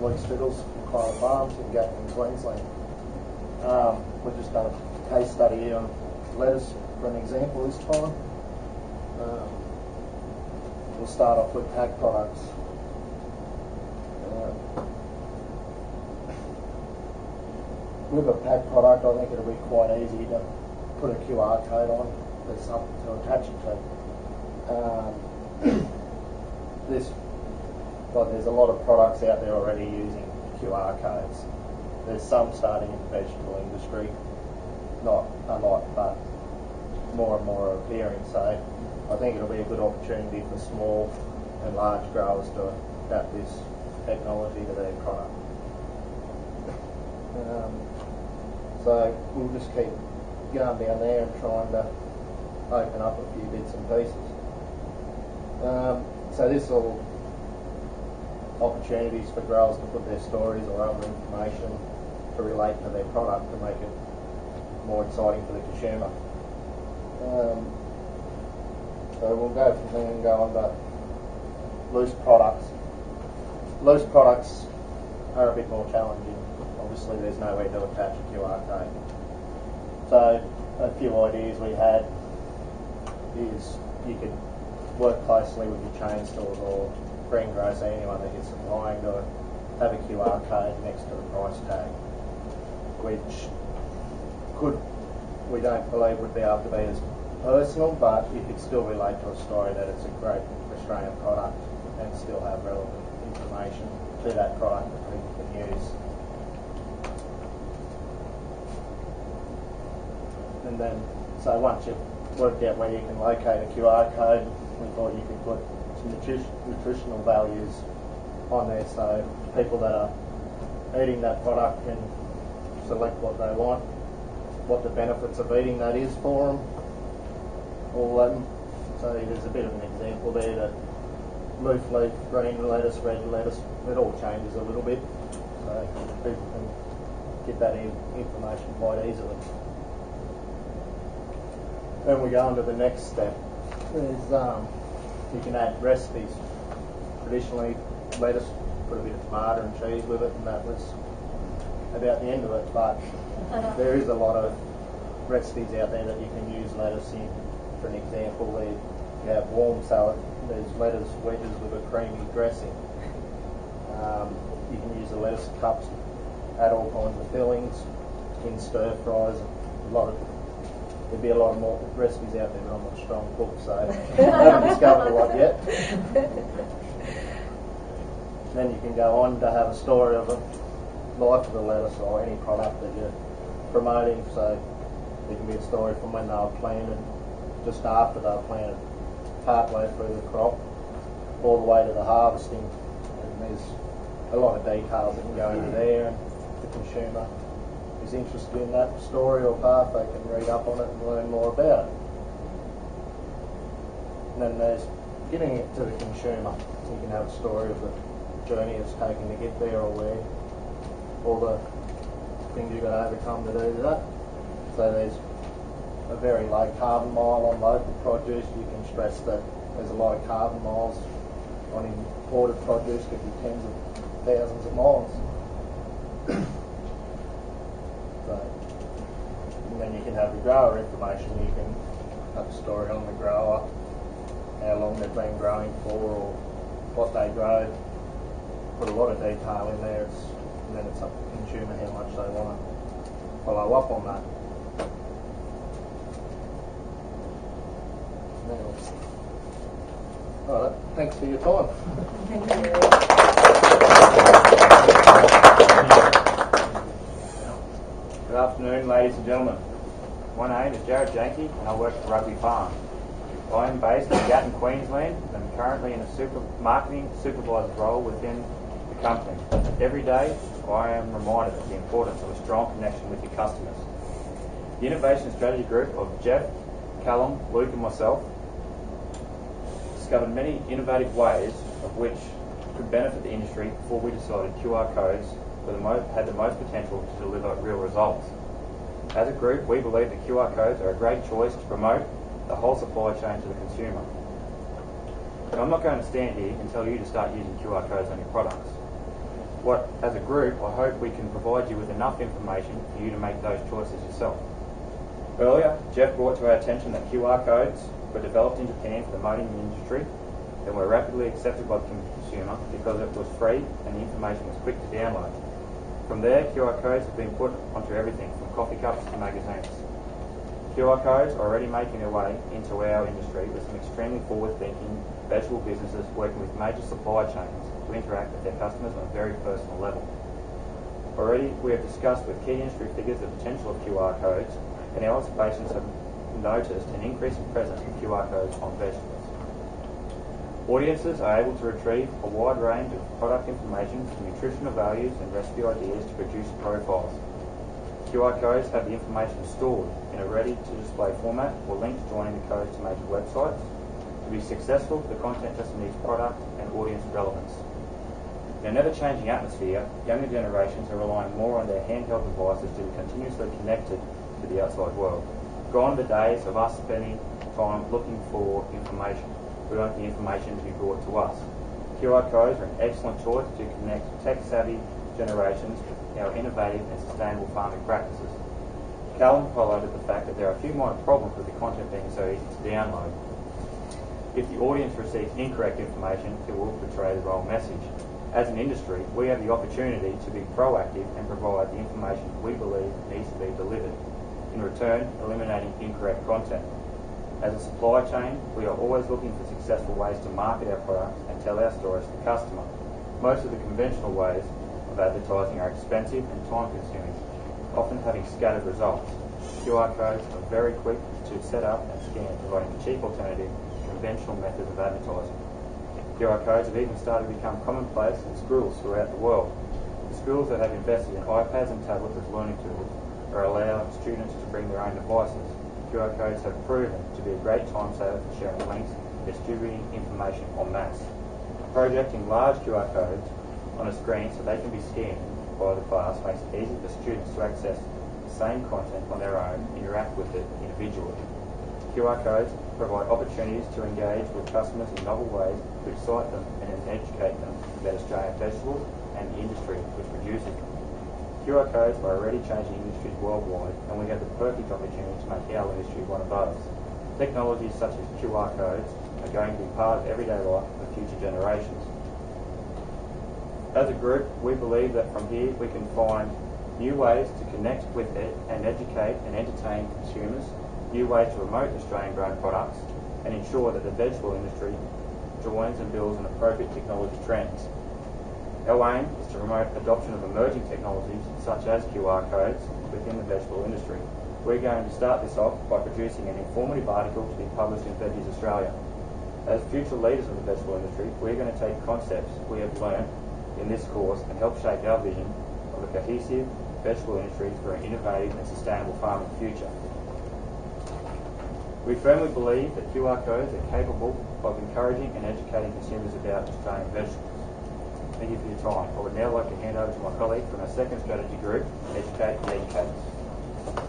Luke Striddles from Clyde Farms in Gatton, Queensland. We've just done a case study here on lettuce for an example this time. We'll start off with pack products. With a pack product, I think it'll be quite easy to put a QR code on. There's something to attach it to. There's a lot of products out there already using QR codes. There's some starting in the vegetable industry, not a lot, but more and more are appearing. So I think it'll be a good opportunity for small and large growers to adapt this technology to their product. So we'll just keep going down there and trying to open up a few bits and pieces. So this all opportunities for growers to put their stories or other information to relate to their product to make it more exciting for the consumer. So we'll go from there and go on to loose products. Loose products are a bit more challenging. Obviously there's nowhere to attach a QR code. So a few ideas we had is you could work closely with your chain stores or greengrowers, anyone that you're supplying, to have a QR code next to the price tag, which we don't believe would be able to be as personal, but you could still relate to a story that it's a great Australian product and still have relevant information to that product that people can use. And then, so once you've worked out where you can locate a QR code, we thought you could put some nutritional values on there, so people that are eating that product can select what they want, what the benefits of eating that is for them. So there's a bit of an example there that loose leaf, green lettuce, red lettuce, it all changes a little bit, so people can get that information quite easily. Then we go on to the next step. You can add recipes. Traditionally, lettuce, put a bit of tomato and cheese with it, and that was about the end of it. But there is a lot of recipes out there that you can use lettuce in. For an example, you have warm salad. There's lettuce wedges with a creamy dressing. You can use the lettuce cups, add all kinds of fillings in stir fries. There'd be a lot of more recipes out there, but I'm not a strong cook, so I haven't discovered a lot yet. Then you can go on to have a story of the life of the lettuce or any product that you're promoting. So there can be a story from when they were planted, just after they were planted, part way through the crop, all the way to the harvesting. And there's a lot of details that can go into there, and the consumer is interested in that story or path, they can read up on it and learn more about it. And then there's getting it to the consumer. You can have a story of the journey it's taken to get there, or where all the things you've got to overcome to do that. So there's a very low carbon mile on local produce. You can stress that there's a lot of carbon miles on imported produce, could be tens of thousands of miles. And then you can have the grower information. You can have a story on the grower, how long they've been growing for, or what they grow. Put a lot of detail in there, and then it's up to the consumer how much they want to follow up on that. All right, thanks for your time. Thank you. Good afternoon, ladies and gentlemen. My name is Jared Janke and I work for Rugby Farm. I am based in Gatton, Queensland, and I'm currently in a marketing supervisor role within the company. Every day, I am reminded of the importance of a strong connection with your customers. The Innovation Strategy Group of Jeff, Callum, Luke and myself discovered many innovative ways of which could benefit the industry before we decided QR codes had the most potential to deliver real results. As a group, we believe that QR codes are a great choice to promote the whole supply chain to the consumer. Now, I'm not going to stand here and tell you to start using QR codes on your products. As a group, I hope we can provide you with enough information for you to make those choices yourself. Earlier, Jeff brought to our attention that QR codes were developed in Japan for the motoring industry and were rapidly accepted by the consumer because it was free and the information was quick to download. From there, QR codes have been put onto everything from coffee cups to magazines. QR codes are already making their way into our industry with some extremely forward-thinking vegetable businesses working with major supply chains to interact with their customers on a very personal level. Already, we have discussed with key industry figures the potential of QR codes, and our observations have noticed an increasing presence of QR codes on vegetables. Audiences are able to retrieve a wide range of product information from nutritional values and recipe ideas to produce profiles. QR codes have the information stored in a ready-to-display format or links joining the codes to major websites. To be successful, the content just needs product and audience relevance. In a never-changing atmosphere, younger generations are relying more on their handheld devices to be continuously connected to the outside world. Gone are the days of us spending time looking for information. We want the information to be brought to us. QR codes are an excellent choice to connect tech-savvy generations with our innovative and sustainable farming practices. Callum highlighted the fact that there are a few minor problems with the content being so easy to download. If the audience receives incorrect information, it will portray the wrong message. As an industry, we have the opportunity to be proactive and provide the information we believe needs to be delivered, in return eliminating incorrect content. As a supply chain, we are always looking for successful ways to market our products and tell our stories to the customer. Most of the conventional ways of advertising are expensive and time-consuming, often having scattered results. QR codes are very quick to set up and scan, providing a cheap alternative to conventional methods of advertising. QR codes have even started to become commonplace in schools throughout the world. The schools that have invested in iPads and tablets as learning tools are allowing students to bring their own devices. QR codes have proven to be a great time saver for sharing links and distributing information en masse. Projecting large QR codes on a screen so they can be scanned by the class makes it easy for students to access the same content on their own and interact with it individually. QR codes provide opportunities to engage with customers in novel ways to excite them and educate them about Australian vegetables and the industry which produces them. QR codes are already changing industries worldwide, and we have the perfect opportunity to make our industry one of those. Technologies such as QR codes are going to be part of everyday life for future generations. As a group, we believe that from here we can find new ways to connect with it and educate and entertain consumers, new ways to promote Australian-grown products, and ensure that the vegetable industry joins and builds on appropriate technology trends. Our aim is to promote adoption of emerging technologies such as QR codes within the vegetable industry. We're going to start this off by producing an informative article to be published in Veggies Australia. As future leaders of the vegetable industry, we're going to take concepts we have learned in this course and help shape our vision of a cohesive vegetable industry for an innovative and sustainable farming future. We firmly believe that QR codes are capable of encouraging and educating consumers about Australian vegetables. Thank you for your time. I would now like to hand over to my colleague from our second strategy group, Educate the Educators.